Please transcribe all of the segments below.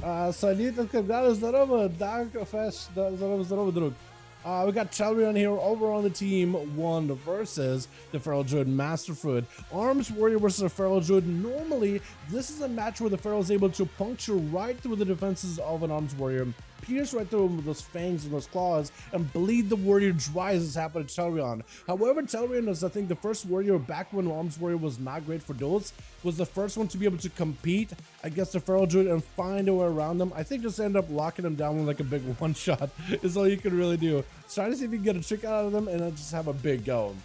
Salita Kagala Zarova, Darkfest, Zarova Drug. We got Dalaran here over on the team 1 versus the Feral Druid Masterfruit. Arms Warrior versus the Feral Druid. Normally, this is a match where the Feral is able to puncture right through the defenses of an Arms Warrior, pierce right through him with those fangs and those claws, and bleed the warrior dry, as has happened to Dalaran. However, Dalaran is, I think, the first warrior back when Arms Warrior was not great for duels, was the first one to be able to compete against the Feral Druid and find a way around them. I think just end up locking them down with like a big one-shot is all you can really do. Try to see if you can get a trick out of them and then just have a big go.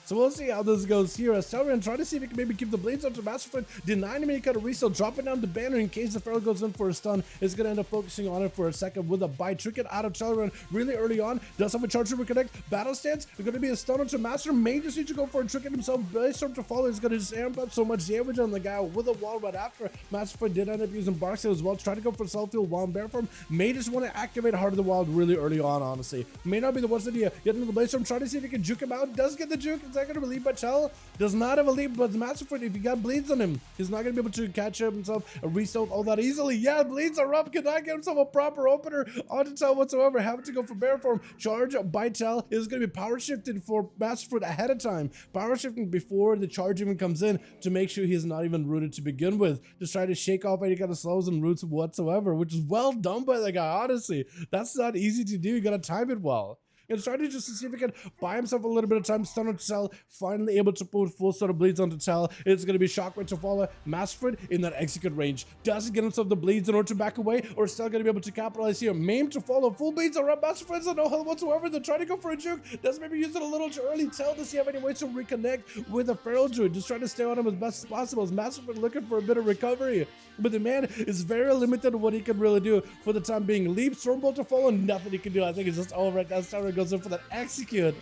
So we'll see how this goes here as Dalaran trying to see if he can maybe keep the blades up to Masterfruit, denying him any kind of resale, dropping down the banner in case the Feral goes in for a stun. Is going to end up focusing on it for a second with a bite. Trick it out of Dalaran really early on. Does have a charge to connect. Battle stance. It's going to be a stun onto Master. May just need to go for a trick it himself. Brainstorm to follow. He's going to just amp up so much damage on the guy with a wall right after. Masterfruit did end up using Bark Seal as well. Try to go for self-heal while in bear form. May just want to activate Heart of the Wild really early on, honestly. May not be the worst idea. Get into the Brainstorm. Try to see if he can juke him out. Does get the juke. It's not going to relieve by Chell. Does not have a leap, but the Masterfruit, if he got bleeds on him, he's not going to be able to catch himself and restock all that easily. Yeah, bleeds are up. Cannot get himself a proper opener onto Tell whatsoever. Having to go for bear form. Charge by Tell is going to be power shifted for Masterfruit ahead of time. Power shifting before the charge even comes in to make sure he's not even rooted to begin with. Just try to shake off any kind of slows and roots whatsoever, which is well done by the guy, honestly. That's not easy to do. You got to time it well. And try to just see if he can buy himself a little bit of time, stun on Tell, finally able to put full sort of bleeds onto Tell. It's going to be Shockwave to follow Masterfruit in that execute range. Does he get himself the bleeds in order to back away, or still going to be able to capitalize here? Maim to follow, full bleeds around Masterfruit's no help whatsoever. They're trying to go for a juke. Does maybe use it a little too early. Tell to see if any ways to reconnect with the Feral Druid. Just trying to stay on him as best as possible. As Masterfruit looking for a bit of recovery. But the man is very limited in what he can really do for the time being. Leap, Stormbolt to follow, nothing he can do. I think it's just over. As Dalaran goes in for that execute.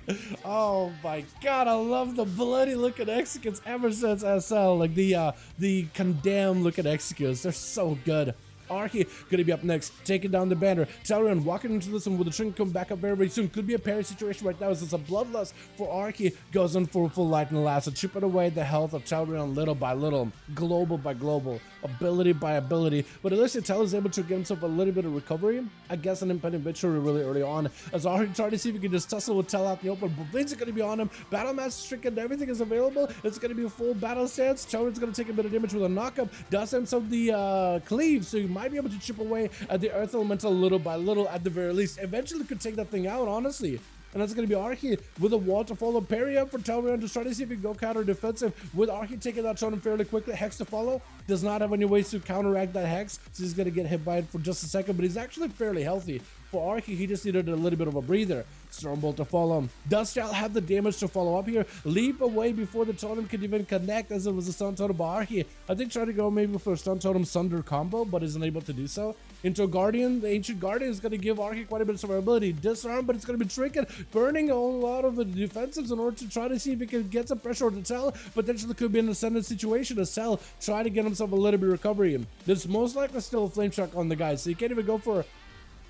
Oh my god, I love the bloody looking executes ever since SL. Like the condemned looking executes. They're so good. Archie gonna be up next, taking down the banner. Dalaran walking into this one with the trinket come back up very, very soon. Could be a parry situation right now as it's a bloodlust for Archie. Goes in for a full lightning last, chipping away the health of Dalaran little by little, global by global, ability by ability. But at least Tell is able to get himself a little bit of recovery. I guess an impending victory really early on. As Archie trying to see if he can just tussle with Tell out in the open. But Blades are gonna be on him. Battle Master Stricken, everything is available. It's gonna be a full battle stance. Dalaran's gonna take a bit of damage with a knockup. Does himself the cleave, so you might be able to chip away at the Earth Elemental little by little at the very least. Eventually could take that thing out, honestly. And that's going to be Archie with a wall to follow. Parry up for Dalaran to try to see if he can go counter defensive. With Archie taking that shot fairly quickly. Hex to follow. Does not have any ways to counteract that Hex. So he's going to get hit by it for just a second. But he's actually fairly healthy. For Archie, he just needed a little bit of a breather. Stormbolt to follow him. Does Shall have the damage to follow up here? Leap away before the totem could even connect, as it was a stun totem by Archie. I think try to go maybe for a stun totem Sunder combo, but isn't able to do so. Into a Guardian. The Ancient Guardian is going to give Archie quite a bit of survivability. Disarm, but it's going to be tricky. Burning a lot of the defensives in order to try to see if he can get some pressure on Tell. Potentially could be an ascendant situation as Tell try to get himself a little bit of recovery. There's most likely still a flame shock on the guy, so you can't even go for.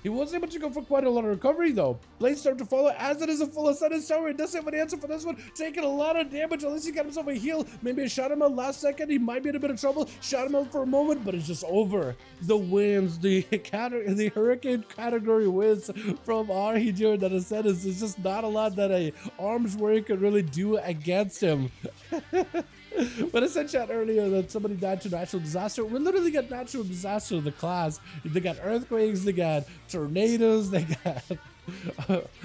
He was able to go for quite a lot of recovery though. Blades start to follow as it is a full ascendant tower. He doesn't have an answer for this one. Taking a lot of damage. At least he got himself a heal. Maybe a shot him out last second. He might be in a bit of trouble. Shot him out for a moment, but it's just over. The wins, the hurricane category wins from Archie during that ascendance. There's just not a lot that a arms warrior could really do against him. But I said chat earlier that somebody died to natural disaster. We literally got natural disaster in the class. They got earthquakes, they got tornadoes, they got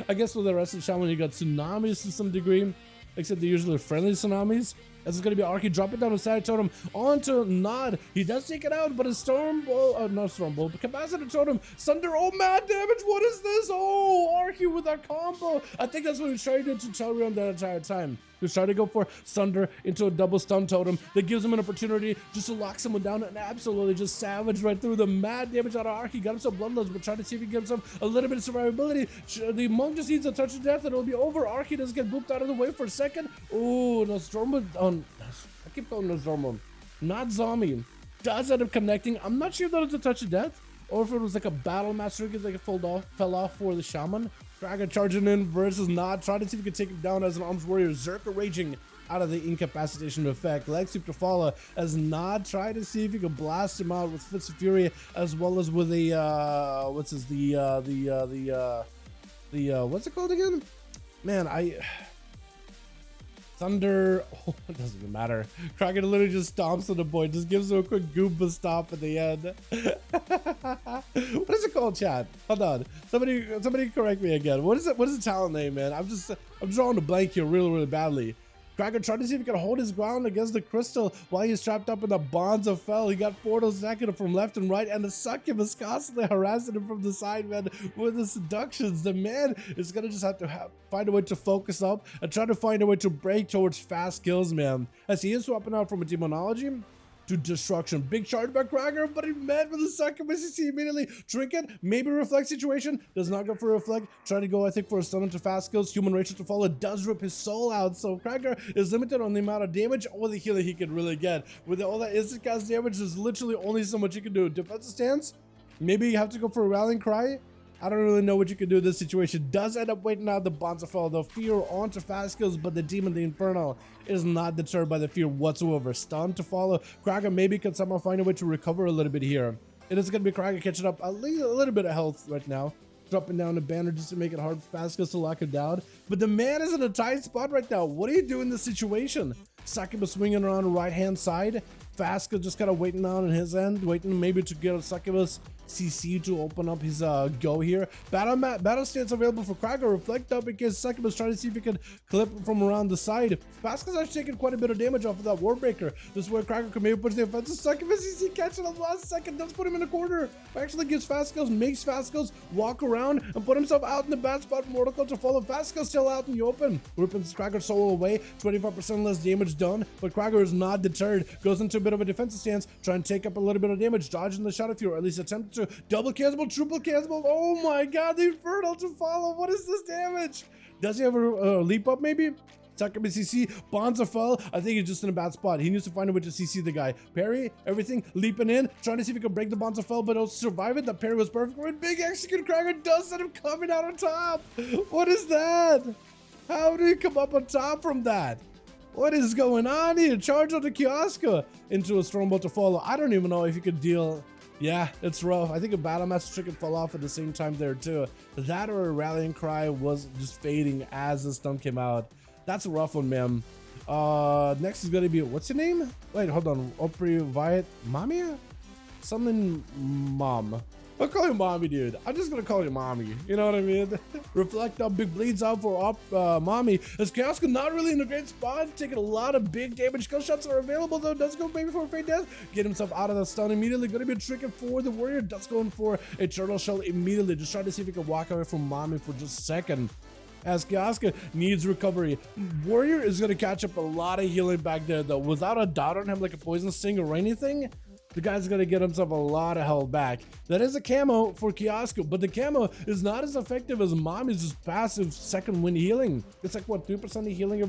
I guess with the rest of the shaman you got tsunamis to some degree, except they're usually friendly tsunamis. As it's going to be Archie dropping down a side totem onto Nod. He does take it out, but a Stormbolt, not Stormbolt, but Capacitor totem, Sunder, oh mad damage, what is this? Oh, Archie with that combo. I think that's what he was trying to do to Dalaran that entire time. He was trying to go for Sunder into a double stun totem that gives him an opportunity just to lock someone down and absolutely just savage right through the mad damage out of Archie. Got himself bloodlust, but trying to see if he gives him a little bit of survivability. The monk just needs a touch of death and it'll be over. Archie doesn't get booped out of the way for a second. Oh, no Stormbolt. I keep calling no Stormbolt. Not zombie. Does end up connecting. I'm not sure if that was a touch of death or if it was like a battle master because like it fell off for the shaman. Dragon charging in versus Nod, trying to see if he can take him down as an arms warrior. Zerka raging out of the incapacitation effect. Lex to follow as Nod tried to see if he could blast him out with Fits of Fury, as well as with a what's it called again? Man, Thunder. Oh, it doesn't even matter. Kraken literally just stomps on the boy, just gives him a quick Goomba stomp at the end. What is it called, chat? Hold on. Somebody correct me again. What is it? What is the talent name, man? I'm drawing a blank here really badly. Kraken tried to see if he could hold his ground against the crystal while he's trapped up in the bonds of Fel. He got portals attacking him from left and right, and the succubus constantly harassing him from the side, man, with the seductions. The man is gonna just have to find a way to focus up and try to find a way to break towards fast kills, man. As he is swapping out from a demonology to destruction. Big charge by Kraken, but he met with the succubus. You see immediately Trinket, maybe reflect situation, does not go for reflect, trying to go, I think, for a stun into fast skills. Human Rachel to follow does rip his soul out, so Kraken is limited on the amount of damage or the healing he can really get. With all that instant cast damage, there's literally only so much you can do. Defensive stance, maybe you have to go for a rallying cry. I don't really know what you can do in this situation. Does end up waiting out the bonds of Fel. The fear onto fast skills, but the demon, the Infernal, is not deterred by the fear whatsoever. Stun to follow. Kraken maybe can somehow find a way to recover a little bit here. It is going to be Kraken catching up at least a little bit of health right now. Dropping down the banner just to make it hard for fast skills to lock him down. But the man is in a tight spot right now. What do you do in this situation? Succubus swinging around the right-hand side. Fast just kind of waiting on his end, waiting maybe to get a Succubus CC to open up his go here. Battle stance available for Kraken. Reflect up in case Succubus trying to see if he can clip from around the side. Pascal's actually taking quite a bit of damage off of that Warbreaker. This is where Kraken can maybe push the offensive. Succubus CC catching him last second. Does put him in the corner. Actually gives fast skills, makes fast skills walk around and put himself out in the bad spot. Mortal Coil to follow. Fast skills still out in the open. Ripping Kraken's soul away. 25% less damage done, but Kraken is not deterred. Goes into a bit of a defensive stance, trying to take up a little bit of damage, dodging the Shadow Fury, or at least attempt to double cancel, triple cancel. Oh my god, the Infernal to follow. What is this damage? Does he have a leap up maybe? Succubus CC, Bonds of Fel. I think he's just in a bad spot. He needs to find a way to CC the guy. Parry, everything, leaping in, trying to see if he can break the Bonds of Fel, but he'll survive it. The parry was perfect. When big execute Kraken does send him coming out on top. What is that? How do you come up on top from that? What is going on here? Charge on the Kioska into a Stormbolt to follow. I don't even know if you could deal. Yeah, it's rough. I think a Battle Master Chicken fell off at the same time there too. That or a Rallying Cry was just fading as the stun came out. That's a rough one, man. Next is gonna be, what's your name? Wait, hold on. Opry Viet Mami? Something Mom. I'll call you Mommy, dude. I'm just gonna call you Mommy. You know what I mean? Reflect up, big bleeds out for Mommy. As Kioska not really in a great spot, taking a lot of big damage. Skill shots are available though. Does go maybe for a fade death. Get himself out of the stun immediately. Gonna be a trick for the warrior. Does going for a turtle shell immediately. Just trying to see if he can walk away from Mommy for just a second. As Kioska needs recovery. Warrior is gonna catch up a lot of healing back there though. Without a dot on him like a poison sting or anything, the guy's gonna get himself a lot of health back. That is a camo for Kioska, but the camo is not as effective as Mommy's just passive second wind healing. It's like what, 3% of healing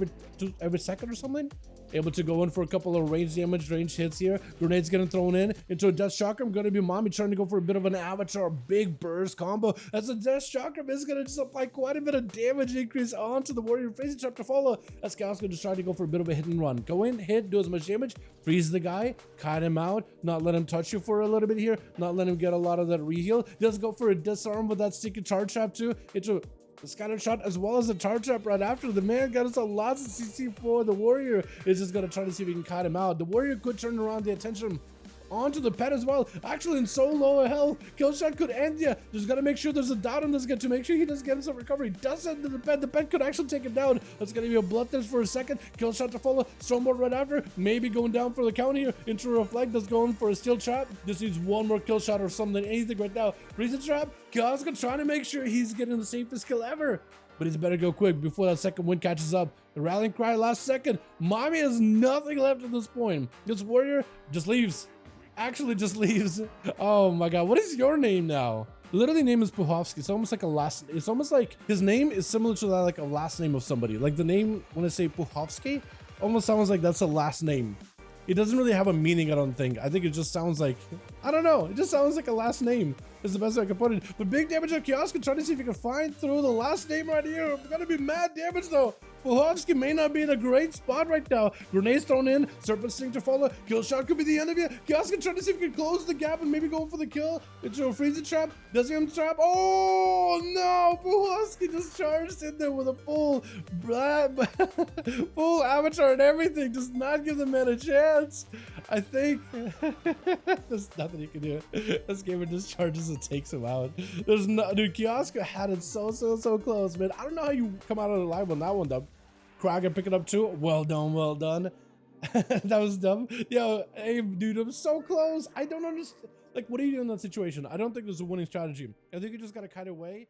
every second or something? Able to go in for a couple of range damage, range hits here. Grenades getting thrown in into a Death Chakram. Gonna be Mommy trying to go for a bit of an Avatar big burst combo. As a Death Chakram is gonna just apply quite a bit of damage increase onto the warrior. Freezing trap to follow. As Kioska just trying to go for a bit of a hit and run. Go in, hit, do as much damage, freeze the guy, cut him out, not let him touch you for a little bit here, not let him get a lot of that reheal. Does go for a disarm with that sticky charge trap too. Into the scatter shot as well as the charge trap right after. The man got us a lots of CC for the warrior. Is just gonna try to see if he can cut him out. The warrior could turn around the attention onto the pet as well. Actually in so low health, kill shot could end ya. Just gotta make sure there's a dot on this guy to make sure he doesn't get himself recovery. Does end the pet. The pet could actually take him down. That's gonna be a bloodthirst for a second. Kill shot to follow. Stormbolt right after. Maybe going down for the count here. Into reflect. That's going for a steel trap. This needs one more kill shot or something. Anything right now. Freezing trap. Kioska trying to make sure he's getting the safest kill ever. But he's better go quick before that second wind catches up. The rallying cry last second. Mommy has nothing left at this point. This warrior just leaves. Actually just leaves. Oh my god, what is your name now? Literally name is Puhovsky. It's almost like a last, it's almost like his name is similar to that, like a last name of somebody. Like the name, when I say Puhovsky, almost sounds like that's a last name. It doesn't really have a meaning, I don't think. I think it just sounds like, I don't know, it just sounds like a last name is the best way I can put it. But big damage on Kioska, trying to see if he can find through the last name right here. Gonna be mad damage though. Puhovsky may not be in a great spot right now. Grenades thrown in, Serpent Sting to follow, kill shot could be the end of it. Kiosk trying to see if he can close the gap and maybe go for the kill. Into a freezing trap, does he trap? Oh no, Puhovsky just charged in there with a full avatar and everything. Does not give the man a chance. I think there's nothing you can do. This gamer just charges and takes him out. There's no, dude, Kiosk had it so close, man. I don't know how you come out of the live on that one, though. Kraken pick it up too. Well done, well done. That was dumb. Yo, hey, dude, I'm so close. I don't understand. Like, what do you do in that situation? I don't think there's a winning strategy. I think you just gotta kite away.